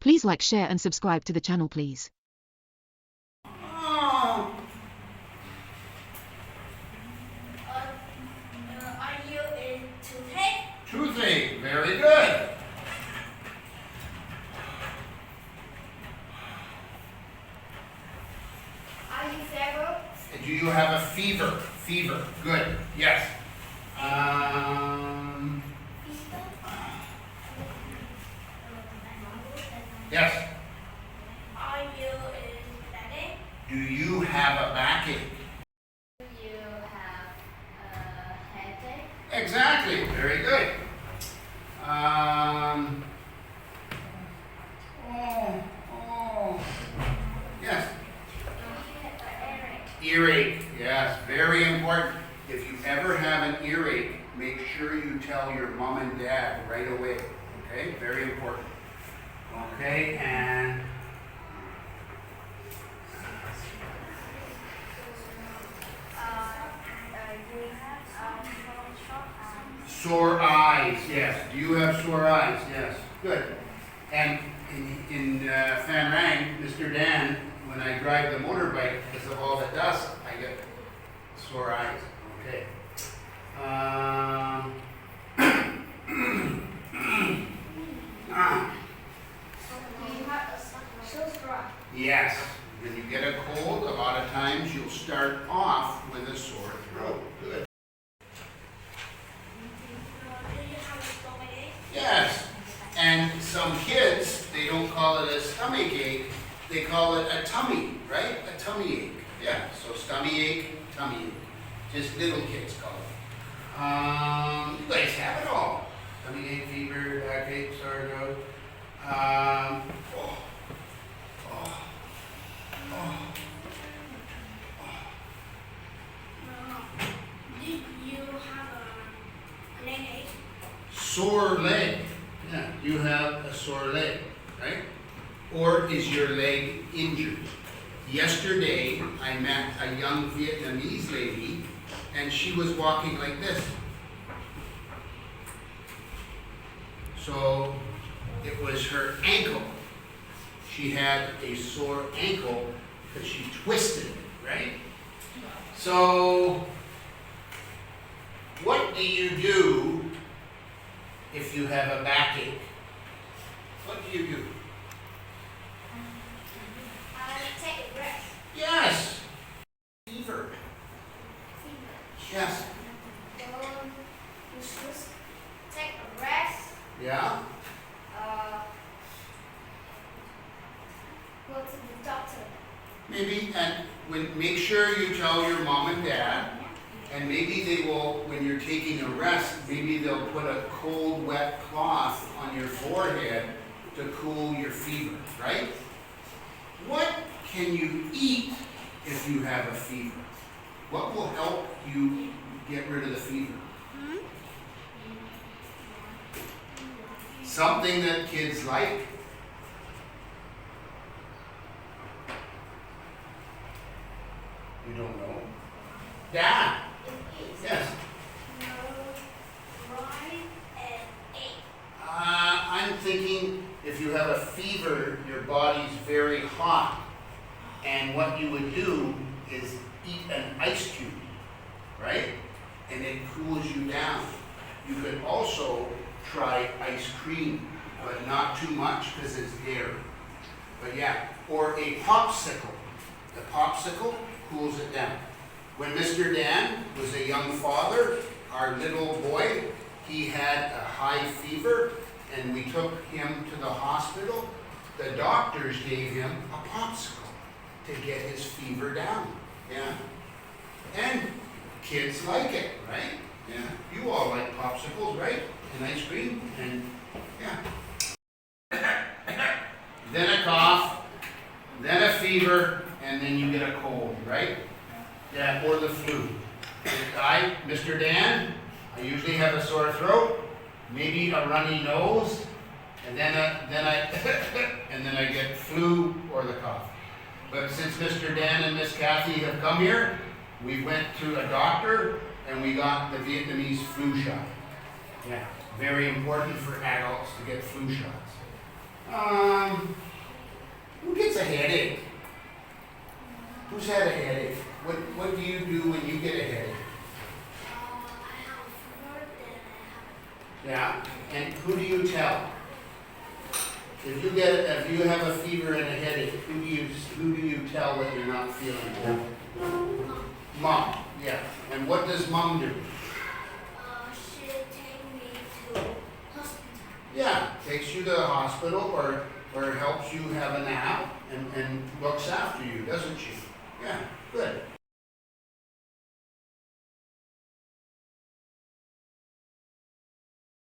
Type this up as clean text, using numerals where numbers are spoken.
Please like, share and subscribe to the channel, please. Oh. Are you in toothache? Toothache, very good. Are you fever? Do you have a fever? Fever, good, yes. Yes. Are you in backache? Do you have a backache? Do you have a headache? Exactly, very good. Yes. Do you have an earache? Earache, yes, very important. If you ever have an earache, make sure you tell your mom and dad right away. Okay, very important. Okay, and Do you have short arms? sore eyes, yes. Do you have sore eyes? Yes, good. And in Phan Rang, Mr. Dan, when I drive the motorbike, because of all the dust, I get sore eyes. Okay. Do you have a sore throat? Yes. When you get a cold, a lot of times you'll start off with a sore throat. Good. Do you have a stomachache? Yes. And some kids, they don't call it a stomach ache, they call it a tummy, right? A tummy ache. Yeah. So stomach ache, tummy ache. Just little kids call it. You guys have it all. Tummy ache, fever, backache, sore throat. Do you have a leg ache? Sore leg. Yeah, you have a sore leg, right? Or is your leg injured? Yesterday, I met a young Vietnamese lady, and she was walking like this. So, it was her ankle. She had a sore ankle because she twisted it, right? So, what do you do if you have a backache? What do you do? Take a rest. Yes. Fever. Yes. You should take a rest. Yeah. Go to the doctor. Maybe, and make sure you tell your mom and dad, and maybe they will, when you're taking a rest, maybe they'll put a cold, wet cloth on your forehead to cool your fever, right? What can you eat if you have a fever? What will help you get rid of the fever? Something that kids like. You don't know? Dad. Yes. I'm thinking if you have a fever, your body's very hot, and what you would do is eat an ice cube, right? And it cools you down. You could also try ice cream, but not too much because it's dairy. But yeah, or a popsicle. The popsicle cools it down. When Mr. Dan was a young father, our little boy, he had a high fever, and we took him to the hospital. The doctors gave him a popsicle to get his fever down. Yeah. And kids like it, right? Yeah. You all like popsicles, right? And ice cream, and yeah. Then a cough, then a fever, and then you get a cold, right? Yeah, or the flu. Mr. Dan, I usually have a sore throat, maybe a runny nose, and then I get flu or the cough. But since Mr. Dan and Miss Kathy have come here, we went to a doctor and we got the Vietnamese flu shot. Yeah, very important for adults to get flu shots. Who gets a headache? Who's had a headache? What do you do when you get a headache? I have fever, then I have Yeah. And who do you tell? If you have a fever and a headache, who do you tell that you're not feeling well? Mom. Yeah. And what does mom do? she take me to hospital. Yeah, takes you to the hospital or helps you have a nap and looks after you, doesn't she? Yeah, good.